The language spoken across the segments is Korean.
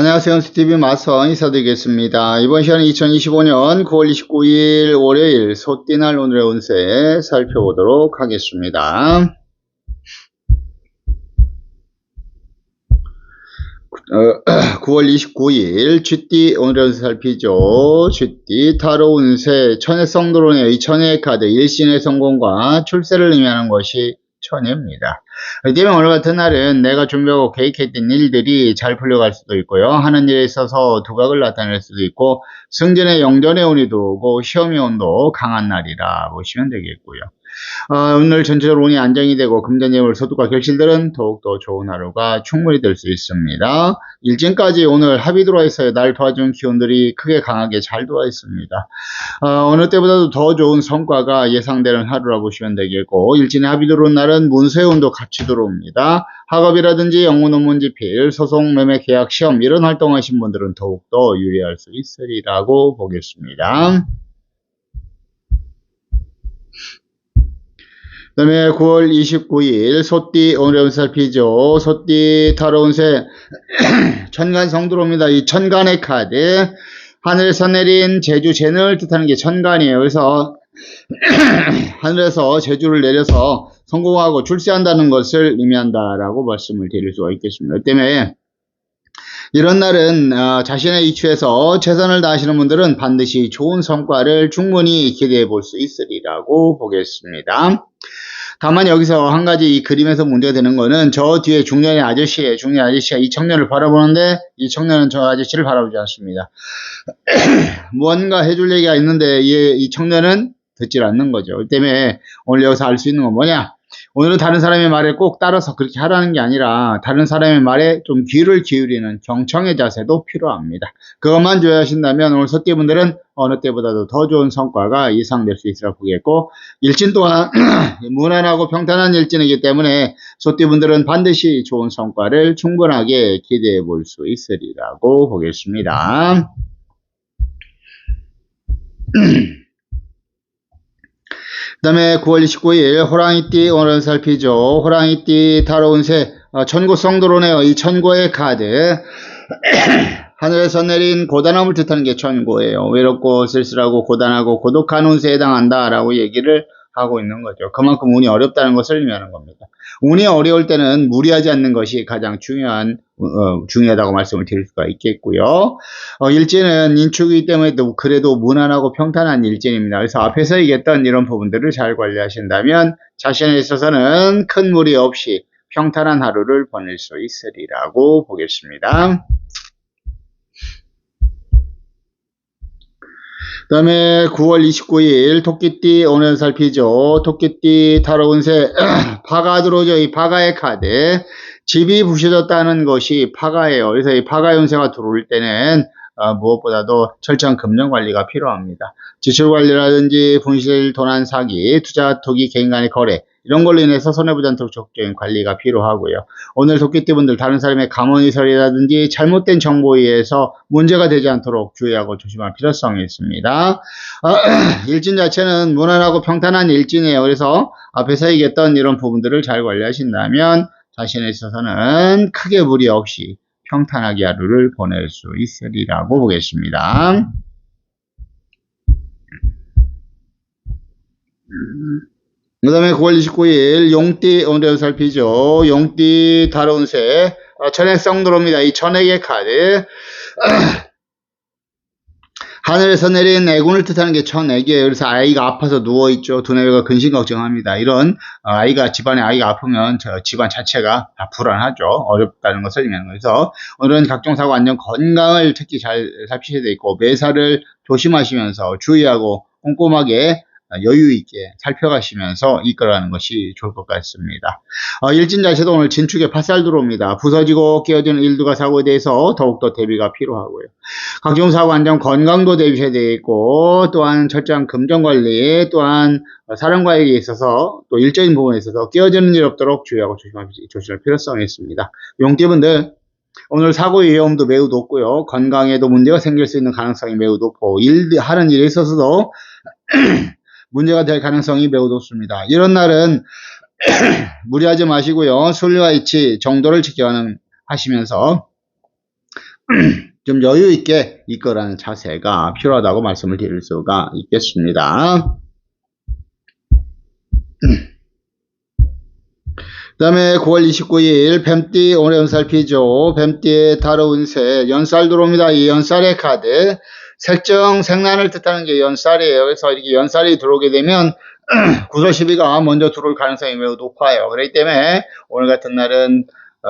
안녕하세요. 스티브 마서 인사드리겠습니다. 이번 시간은 2025년 9월 29일 월요일 소띠날 오늘의 운세 살펴보도록 하겠습니다. 9월 29일 쥐띠 오늘의 운세 살피죠. 쥐띠 타로 운세 천의 성도론의 이 천의 카드 일신의 성공과 출세를 의미하는 것이 천입니다. 때문에 오늘 같은 날은 내가 준비하고 계획했던 일들이 잘 풀려갈 수도 있고요. 하는 일에 있어서 두각을 나타낼 수도 있고 승진의 영전의 운이 들어오고 시험의 운도 강한 날이라 보시면 되겠고요. 오늘 전체적으로 운이 안정이 되고 금전재물 소득과 결실들은 더욱더 좋은 하루가 충분히 될 수 있습니다. 일진까지 오늘 합이 들어와 있어요. 날 도와준 기운들이 크게 강하게 잘 들어와 있습니다. 어느 때보다도 더 좋은 성과가 예상되는 하루라 보시면 되겠고 일진의 합이 들어온 날은 문서의 운도 같이 들어옵니다. 학업이라든지 영어 논문 집필, 소송, 매매, 계약, 시험 이런 활동하신 분들은 더욱더 유리할 수 있으리라고 보겠습니다. 그 다음에 9월 29일 소띠 오늘의 운세 살피죠. 소띠 타로 운세 천간 성들어옵니다. 이 천간의 카드 하늘에서 내린 제주 재능을 뜻하는 게 천간이에요. 그래서 하늘에서 제주를 내려서 성공하고 출세한다는 것을 의미한다라고 말씀을 드릴 수가 있겠습니다. 그 때문에 이런 날은 자신의 이치에서 최선을 다하시는 분들은 반드시 좋은 성과를 충분히 기대해 볼 수 있으리라고 보겠습니다. 다만 여기서 한 가지 이 그림에서 문제가 되는 거는 저 뒤에 중년의 아저씨예요. 중년 아저씨가 이 청년을 바라보는데 이 청년은 저 아저씨를 바라보지 않습니다. 무언가 해줄 얘기가 있는데 이 청년은 듣질 않는 거죠. 그 때문에 오늘 여기서 알 수 있는 건 뭐냐? 오늘은 다른 사람의 말에 꼭 따라서 그렇게 하라는 게 아니라 다른 사람의 말에 좀 귀를 기울이는 경청의 자세도 필요합니다. 그것만 주의하신다면 오늘 소띠분들은 어느 때보다도 더 좋은 성과가 예상될 수 있으라 보겠고 일진 또한 무난하고 평탄한 일진이기 때문에 소띠분들은 반드시 좋은 성과를 충분하게 기대해 볼 수 있으리라고 보겠습니다. 그 다음에 9월 29일 호랑이띠 오늘 살피죠. 호랑이띠 타로 운세 천고 성도로네요. 이 천고의 카드 하늘에서 내린 고단함을 뜻하는 게 천고예요. 외롭고 쓸쓸하고 고단하고 고독한 운세에 해당한다라고 얘기를 하고 있는 거죠. 그만큼 운이 어렵다는 것을 의미하는 겁니다. 운이 어려울 때는 무리하지 않는 것이 가장 중요하다고 말씀을 드릴 수가 있겠고요. 일진은 인축이기 때문에 그래도 무난하고 평탄한 일진입니다. 그래서 앞에서 얘기했던 이런 부분들을 잘 관리하신다면 자신에 있어서는 큰 무리 없이 평탄한 하루를 보낼 수 있으리라고 보겠습니다. 그 다음에 9월 29일 토끼띠 오늘 살피죠. 토끼띠 타로 운세 파가 들어오죠. 이 파가의 카드 집이 부셔졌다는 것이 파가예요. 그래서 이 파가 운세가 들어올 때는 무엇보다도 철저한 금전관리가 필요합니다. 지출관리라든지 분실, 도난, 사기, 투자, 투기, 개인 간의 거래 이런 걸로 인해서 손해보지 않도록 적극적인 관리가 필요하고요. 오늘 토끼띠분들 다른 사람의 감언이설이라든지 잘못된 정보에 의해서 문제가 되지 않도록 주의하고 조심할 필요성이 있습니다. 일진 자체는 무난하고 평탄한 일진이에요. 그래서 앞에서 얘기했던 이런 부분들을 잘 관리하신다면 자신에 있어서는 크게 무리 없이 평탄하게 하루를 보낼 수 있으리라고 보겠습니다. 그 다음에 9월 29일 용띠 오늘의 살피죠. 용띠 타로 운세 천의 성도로입니다. 이 천액의 카드 하늘에서 내린 애군을 뜻하는 게 천액이에요. 그래서 아이가 아파서 누워있죠. 두뇌가 근심 걱정합니다. 이런 집안에 아이가 아프면 집안 자체가 다 불안하죠. 어렵다는 것을 의미하는 거예요. 그래서 오늘은 각종 사고 안전 건강을 특히 잘 살피셔야 되고 매사를 조심하시면서 주의하고 꼼꼼하게 여유 있게 살펴가시면서 이끌어가는 것이 좋을 것 같습니다. 일진 자체도 오늘 진축에 파살 들어옵니다. 부서지고 깨어지는 일들과 사고에 대해서 더욱더 대비가 필요하고요. 각종 사고 안전 건강도 대비해야 되겠고 또한 철저한 금전관리 또한 사람과에게 있어서 또 일적인 부분에 있어서 깨어지는 일 없도록 주의하고 조심할 필요성이 있습니다. 용띠분들 오늘 사고의 위험도 매우 높고요. 건강에도 문제가 생길 수 있는 가능성이 매우 높고 하는 일에 있어서도 문제가 될 가능성이 매우 높습니다. 이런 날은 무리하지 마시고요. 순리와 이치 정도를 지켜가는 하시면서 좀 여유 있게 이끌어가는 자세가 필요하다고 말씀을 드릴 수가 있겠습니다. 그 다음에 9월 29일 뱀띠 올해 연살피죠. 뱀띠의 달호 운세 연살 들어옵니다. 이 연살의 카드 색정 생란을 뜻하는 게 연살이에요. 그래서 이렇게 연살이 들어오게 되면 구설 시비가 먼저 들어올 가능성이 매우 높아요. 그렇기 때문에 오늘 같은 날은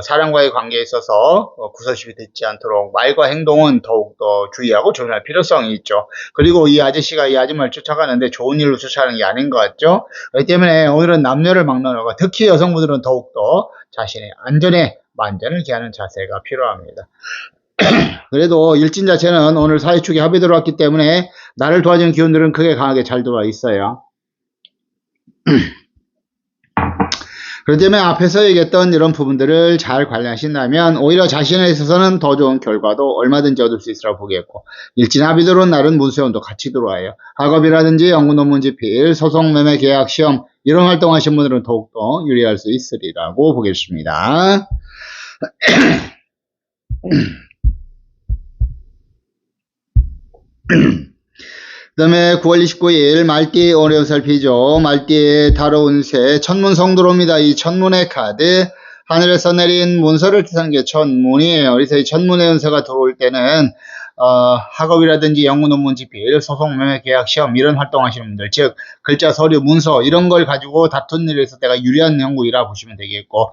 사람과의 관계에 있어서 구설시비 듣지 않도록 말과 행동은 더욱더 주의하고 조심할 필요성이 있죠. 그리고 이 아저씨가 이 아줌마를 쫓아가는데 좋은 일로 쫓아가는 게 아닌 것 같죠. 그렇기 때문에 오늘은 남녀를 막론하고 특히 여성분들은 더욱더 자신의 안전에 만전을 기하는 자세가 필요합니다. 그래도 일진 자체는 오늘 사회축에 합이 들어왔기 때문에 나를 도와주는 기운들은 크게 강하게 잘 들어와 있어요. 그렇기 때문에 앞에서 얘기했던 이런 부분들을 잘 관리하신다면 오히려 자신에 있어서는 더 좋은 결과도 얼마든지 얻을 수 있으라고 보겠고 일진합이 들어온 날은 문수연도 같이 들어와요. 학업이라든지 연구 논문 집필, 소송 매매 계약 시험 이런 활동하신 분들은 더욱더 유리할 수 있으리라고 보겠습니다. 그 다음에 9월 29일 말띠 올해 살피죠. 말띠의 달호 운세 천문성 들어옵니다. 이 천문의 카드 하늘에서 내린 문서를 뜻하는 게 천문이에요. 그래서 이 천문의 운세가 들어올 때는 학업이라든지 연구 논문 집필, 소송 매매 계약 시험 이런 활동하시는 분들 즉 글자 서류 문서 이런 걸 가지고 다툰 일에 있을 때가 유리한 형국이라 보시면 되겠고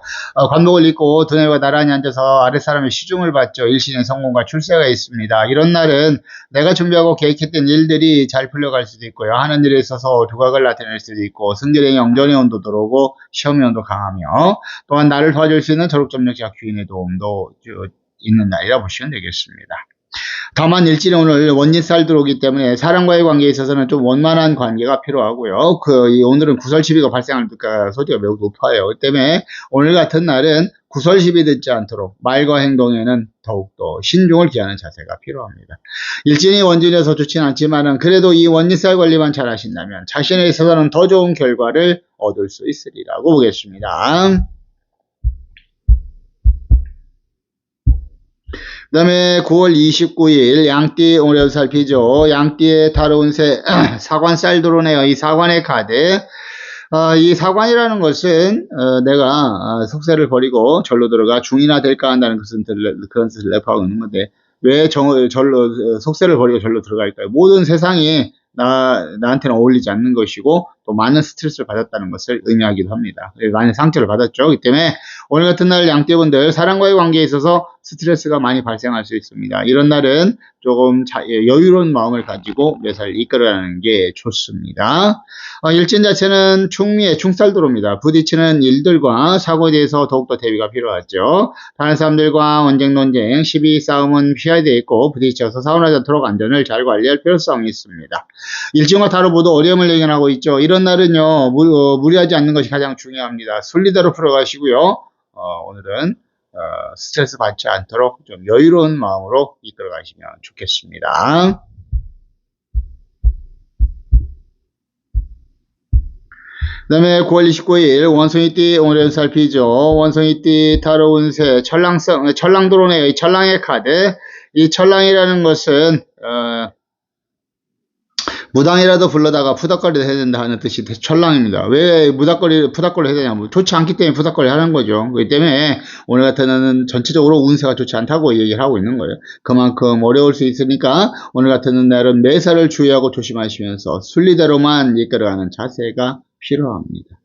관복을 입고 두뇌가 나란히 앉아서 아랫사람의 시중을 받죠. 일신의 성공과 출세가 있습니다. 이런 날은 내가 준비하고 계획했던 일들이 잘 풀려갈 수도 있고요. 하는 일에 있어서 두각을 나타낼 수도 있고 승결의 영전의 온도 들어오고 시험의 온도 강하며 또한 나를 도와줄 수 있는 졸업점력자 귀인의 도움도 있는 날이라 보시면 되겠습니다. 다만 일진이 오늘 원짓살 들어오기 때문에 사람과의 관계에 있어서는 좀 원만한 관계가 필요하고요. 오늘은 구설시비가 발생할 소지가 매우 높아요. 그 때문에 오늘 같은 날은 구설시비 듣지 않도록 말과 행동에는 더욱더 신중을 기하는 자세가 필요합니다. 일진이 원진이어서 좋지는 않지만은 그래도 이 원짓살 관리만 잘 하신다면 자신에 있어서는 더 좋은 결과를 얻을 수 있으리라고 보겠습니다. 그 다음에 9월 29일 양띠 올해 살피죠. 양띠의 달호 운세 사관살 들어오네요. 이 사관의 카드 이 사관이라는 것은 내가 속세를 버리고 절로 들어가 중이나 될까 한다는 그런 뜻을 내포하고 있는 건데 왜 절로 속세를 버리고 절로 들어갈까요? 모든 세상이 나한테는 어울리지 않는 것이고 또 많은 스트레스를 받았다는 것을 의미하기도 합니다. 많은 상처를 받았죠. 그렇기 때문에 오늘 같은 날 양띠분들 사람과의 관계에 있어서 스트레스가 많이 발생할 수 있습니다. 이런 날은 조금 여유로운 마음을 가지고 매사를 이끌어가는 게 좋습니다. 일진 자체는 충미에 충살도로입니다. 부딪히는 일들과 사고에 대해서 더욱더 대비가 필요하죠. 다른 사람들과 언쟁 논쟁, 시비 싸움은 피해야 되어 있고 부딪혀서 싸움하지 않도록 안전을 잘 관리할 필요성이 있습니다. 일진과 타로 모두 어려움을 예견하고 있죠. 이런 날은요 무리하지 않는 것이 가장 중요합니다. 순리대로 풀어가시고요. 오늘은 스트레스 받지 않도록 좀 여유로운 마음으로 이끌어 가시면 좋겠습니다. 그 다음에 9월 29일 원숭이띠 오늘 살피죠. 원숭이띠 타로 운세 철랑 들어오네요. 이 철랑의 카드 이 철랑이라는 것은 무당이라도 불러다가 푸닥거리 해야 된다 하는 뜻이 철랑입니다. 왜 푸닥거리 해야 되냐면 좋지 않기 때문에 푸닥거리 하는 거죠. 그렇기 때문에 오늘 같은 날은 전체적으로 운세가 좋지 않다고 얘기를 하고 있는 거예요. 그만큼 어려울 수 있으니까 오늘 같은 날은 매사를 주의하고 조심하시면서 순리대로만 이끌어가는 자세가 필요합니다.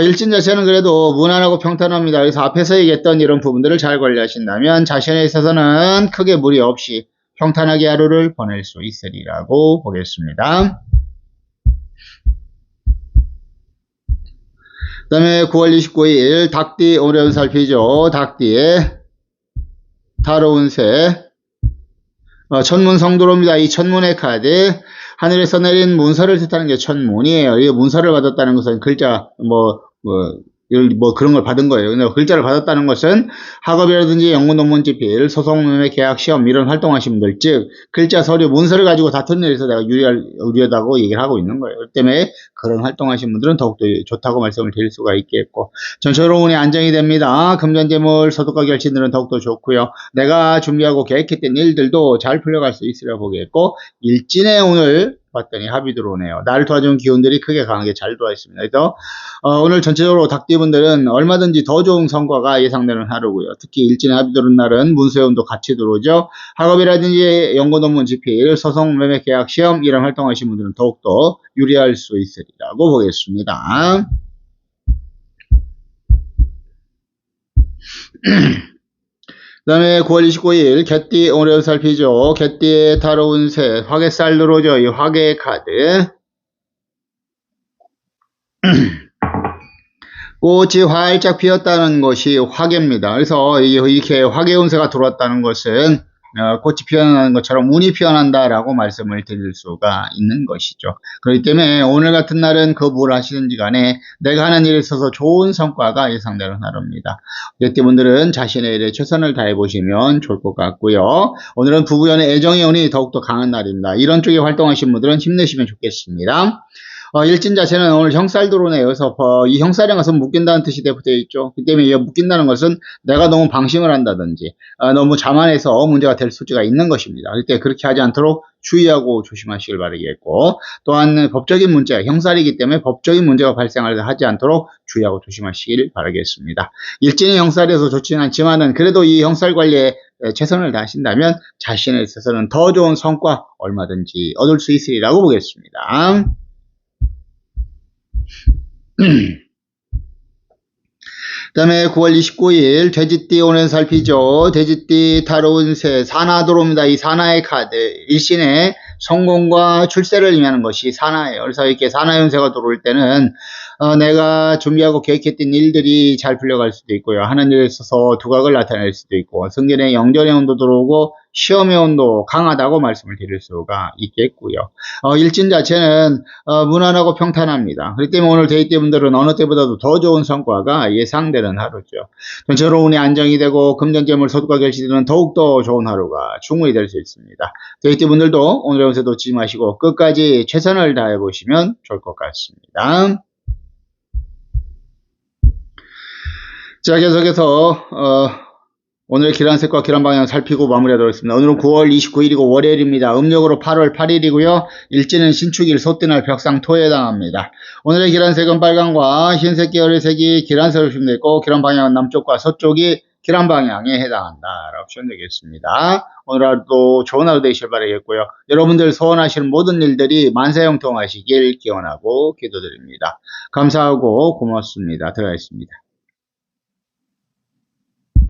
일진 자체는 그래도 무난하고 평탄합니다. 그래서 앞에서 얘기했던 이런 부분들을 잘 관리하신다면 자신에 있어서는 크게 무리 없이 평탄하게 하루를 보낼 수 있으리라고 보겠습니다. 그 다음에 9월 29일 닭띠 오늘 살피죠. 닭띠의 타로 운세 천문성 들어옵니다. 이 천문의 카드 하늘에서 내린 문서를 뜻하는 게 천문이에요. 이 문서를 받았다는 것은 글자 뭐 그런 걸 받은 거예요. 근데 글자를 받았다는 것은 학업이라든지 연구 논문 집필, 소송 매매 계약 시험 이런 활동하신 분들, 즉 글자 서류 문서를 가지고 다투는 일에서 내가 유리하다고 얘기를 하고 있는 거예요. 그렇기 때문에 그런 활동하신 분들은 더욱더 좋다고 말씀을 드릴 수가 있겠고, 전체적으로 운이 안정이 됩니다. 금전재물 소득과 결신들은 더욱더 좋고요. 내가 준비하고 계획했던 일들도 잘 풀려갈 수 있으려 보겠고, 일진의 운을 봤더니 합이 들어오네요. 나를 도와주는 기운들이 크게 강하게 잘 들어와 있습니다. 그래서 오늘 전체적으로 닭띠분들은 얼마든지 더 좋은 성과가 예상되는 하루고요. 특히 일진의 합이 들어온 날은 문서운도 같이 들어오죠. 학업이라든지 연구 논문 집필, 소송 매매 계약 시험 이런 활동하시는 분들은 더욱더 유리할 수 있으리라고 보겠습니다. 그 다음에 9월 29일 개띠 오늘 살피죠. 개띠의 타로 운세 화개살 들어오죠. 이 화개 카드 꽃이 활짝 피었다는 것이 화개입니다. 그래서 이렇게 화개 운세가 들어왔다는 것은 꽃이 피어나는 것처럼 운이 피어난다라고 말씀을 드릴 수가 있는 것이죠. 그렇기 때문에 오늘 같은 날은 그 뭘 하시든지 간에 내가 하는 일에 있어서 좋은 성과가 예상되는 하루입니다. 개띠분들은 자신의 일에 최선을 다해 보시면 좋을 것 같고요. 오늘은 부부연의 애정의 운이 더욱더 강한 날입니다. 이런 쪽에 활동하시는 분들은 힘내시면 좋겠습니다. 일진 자체는 오늘 형살 들어오네요. 그래서 이 형살에 가서 묶인다는 뜻이 되어 있죠. 그 때문에 이 묶인다는 것은 내가 너무 방심을 한다든지 너무 자만해서 문제가 될 수가 있는 것입니다. 그때 그렇게 하지 않도록 주의하고 조심하시길 바라겠고, 또한 법적인 문제, 형살이기 때문에 법적인 문제가 발생하지 않도록 주의하고 조심하시길 바라겠습니다. 일진이 형살이어서 좋지는 않지만은 그래도 이 형살 관리에 최선을 다하신다면 자신에 있어서는 더 좋은 성과 얼마든지 얻을 수 있으리라고 보겠습니다. 그 다음에 9월 29일 돼지띠 오늘 살피죠. 돼지띠 타로 운세 사나 들어옵니다. 이 사나의 카드 일신의 성공과 출세를 의미하는 것이 사나예요. 그래서 이렇게 사나 운세가 들어올 때는 내가 준비하고 계획했던 일들이 잘 풀려갈 수도 있고요. 하는 일에 있어서 두각을 나타낼 수도 있고, 승진의 영전의 운도 들어오고 시험의 운도 강하다고 말씀을 드릴 수가 있겠고요. 일진 자체는 무난하고 평탄합니다. 그렇기 때문에 오늘 데이트 분들은 어느 때보다도 더 좋은 성과가 예상되는 하루죠. 전체로 운이 안정이 되고 금전재물 소득과 결실은 더욱더 좋은 하루가 충분히 될 수 있습니다. 데이트 분들도 오늘의 운세 놓치지 마시고 끝까지 최선을 다해 보시면 좋을 것 같습니다. 자, 계속해서 오늘의 기란색과 기란방향 살피고 마무리하도록 하겠습니다. 오늘은 9월 29일이고 월요일입니다. 음력으로 8월 8일이고요. 일지는 신축일 소띠날 벽상토에 해당합니다. 오늘의 기란색은 빨강과 흰색 계열의 색이 기란색으로 표현되고 기란방향은 남쪽과 서쪽이 기란방향에 해당한다라고 표현되겠습니다. 오늘 하루도 좋은 하루 되시길 바라겠고요. 여러분들 소원하시는 모든 일들이 만사형통하시길 기원하고 기도드립니다. 감사하고 고맙습니다. 들어가겠습니다.